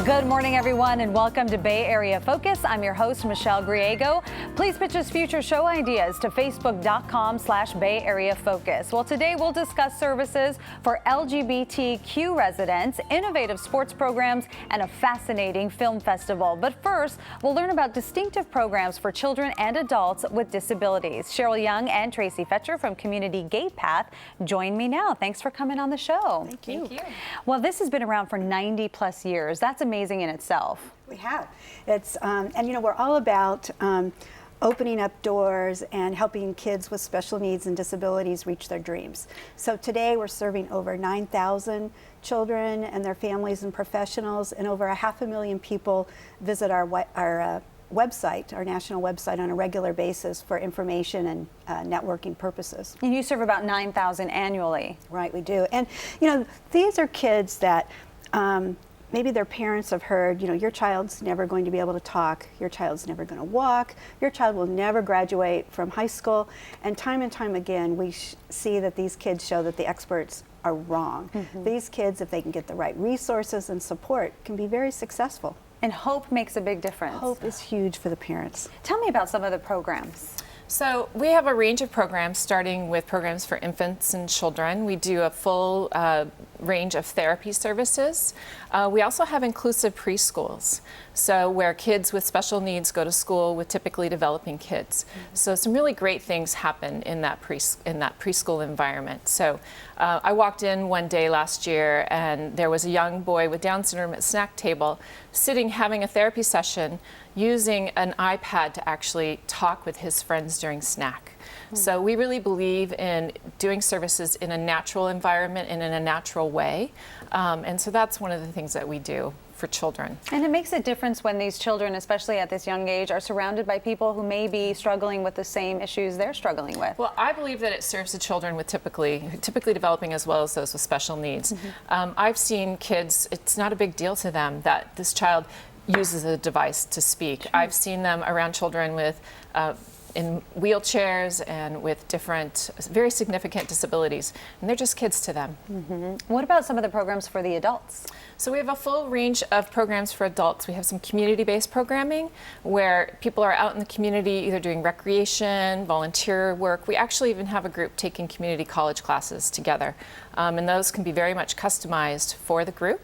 Good morning, everyone, and welcome to Bay Area Focus. I'm your host, Michelle Griego. Please pitch us future show ideas to facebook.com/Bay Area Focus. Well, today we'll discuss services for LGBTQ residents, innovative sports programs, and a fascinating film festival. But first, we'll learn about distinctive programs for children and adults with disabilities. Sheryl Young and Tracey Fecher from Community Gatepath join me now. Thanks for coming on the show. Thank you. Well, this has been around for 90 plus years. That's amazing in itself. We have. It's and you know, we're all about opening up doors and helping kids with special needs and disabilities reach their dreams. So today we're serving over 9,000 children and their families and professionals, and over 500,000 people visit our website, our national website, on a regular basis for information and networking purposes. And you serve about 9,000 annually. Right, we do. And you know, these are kids that maybe their parents have heard, you know, your child's never going to be able to talk, your child's never going to walk, your child will never graduate from high school. And time again, we see that these kids show that the experts are wrong. These kids, if they can get the right resources and support, can be very successful. And hope makes a big difference. Hope is huge for the parents. Tell me about some of the programs. So we have a range of programs, starting with programs for infants and children. We do a full range of therapy services. We also have inclusive preschools, so where kids with special needs go to school with typically developing kids. So some really great things happen in that preschool environment. So I walked in one day last year, and there was a young boy with Down syndrome at snack table, sitting having a therapy session, using an iPad to actually talk with his friends during snack. So we really believe in doing services in a natural environment and in a natural way. And so that's one of the things that we do for children. And it makes a difference when these children, especially at this young age, are surrounded by people who may be struggling with the same issues they're struggling with. Well, I believe that it serves the children with typically developing, as well as those with special needs. I've seen kids, it's not a big deal to them that this child uses a device to speak. I've seen them around children with in wheelchairs and with different, very significant disabilities, and they're just kids to them. What about some of the programs for the adults? So we have a full range of programs for adults. We have some community-based programming where people are out in the community either doing recreation, volunteer work. We actually even have a group taking community college classes together. And those can be very much customized for the group.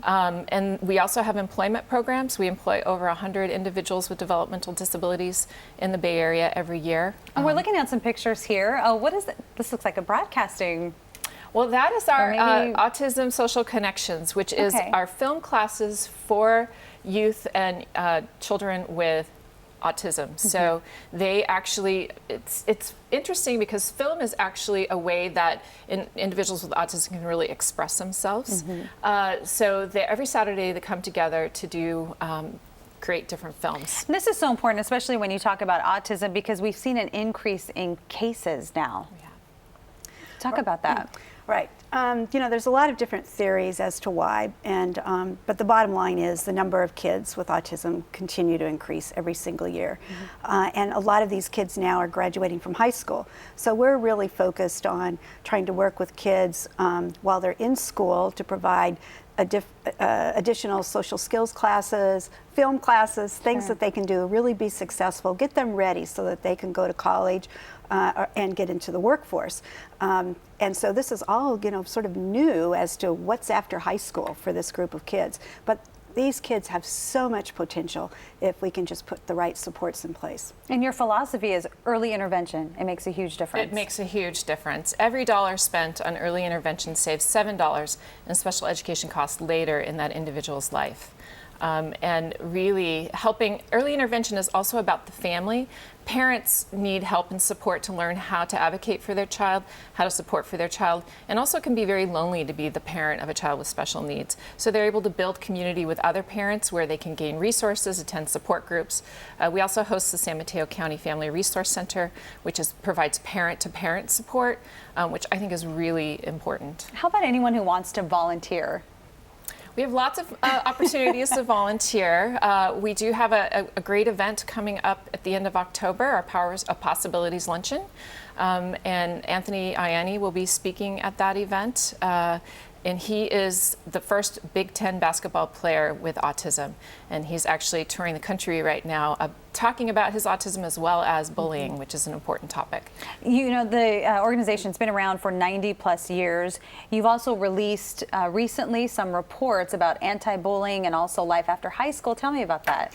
And we also have employment programs. We employ over 100 individuals with developmental disabilities in the Bay Area every year. And we're looking at some pictures here. Oh, what is it? This looks like a broadcasting. Well, that is our Autism Social Connections, which is our film classes for youth and children with autism. So they actually, it's interesting because film is actually a way that individuals with autism can really express themselves. So every Saturday they come together to do create different films. And this is so important, especially when you talk about autism, because we've seen an increase in cases now. Talk about that. Right. You know, there's a lot of different theories as to why, and but the bottom line is the number of kids with autism continue to increase every single year. And a lot of these kids now are graduating from high school. So we're really focused on trying to work with kids while they're in school to provide additional social skills classes, film classes, things that they can do, really be successful, get them ready so that they can go to college and get into the workforce. And so this is all, you know, sort of new as to what's after high school for this group of kids. But these kids have so much potential if we can just put the right supports in place. And your philosophy is early intervention. It makes a huge difference. It makes a huge difference. Every dollar spent on early intervention saves $7 in special education costs later in that individual's life. And really helping, early intervention is also about the family. Parents need help and support to learn how to advocate for their child, how to support for their child, and also can be very lonely to be the parent of a child with special needs. So they're able to build community with other parents where they can gain resources, attend support groups. We also host the San Mateo County Family Resource Center, which provides parent-to-parent support, which I think is really important. How about anyone who wants to volunteer? We have lots of opportunities to volunteer. We do have a great event coming up at the end of October, our Powers of Possibilities Luncheon. And Anthony Ianni will be speaking at that event. and he is the first Big Ten basketball player with autism. And he's actually touring the country right now talking about his autism as well as bullying, which is an important topic. You know, the organization's been around for 90 plus years. You've also released recently some reports about anti-bullying and also life after high school. Tell me about that.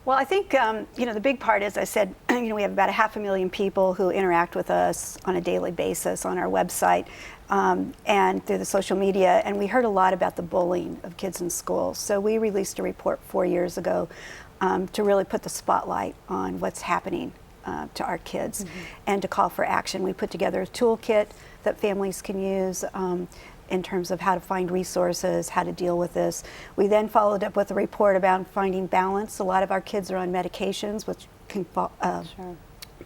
Well, I think, you know, the big part is, I said, you know, we have about 500,000 people who interact with us on a daily basis on our website and through the social media, and we heard a lot about the bullying of kids in schools. So we released a report 4 years ago to really put the spotlight on what's happening to our kids and to call for action. We put together a toolkit that families can use in terms of how to find resources, how to deal with this. We then followed up with a report about finding balance. A lot of our kids are on medications, which can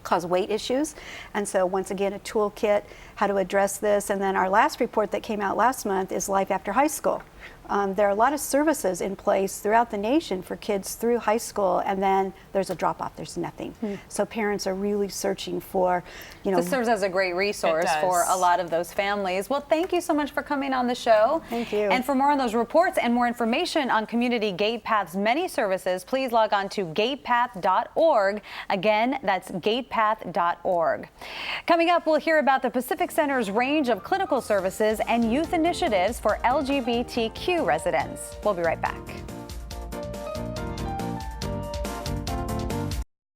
cause weight issues. And so once again, a toolkit, how to address this. And then our last report that came out last month is life after high school. There are a lot of services in place throughout the nation for kids through high school, and then there's a drop-off, there's nothing. So parents are really searching for, you know. This serves as a great resource for a lot of those families. Well, thank you so much for coming on the show. Thank you. And for more on those reports and more information on Community Gatepath's many services, please log on to gatepath.org. Again, that's gatepath.org. Coming up, we'll hear about the Pacific Center's range of clinical services and youth initiatives for LGBTQ residents. We'll be right back.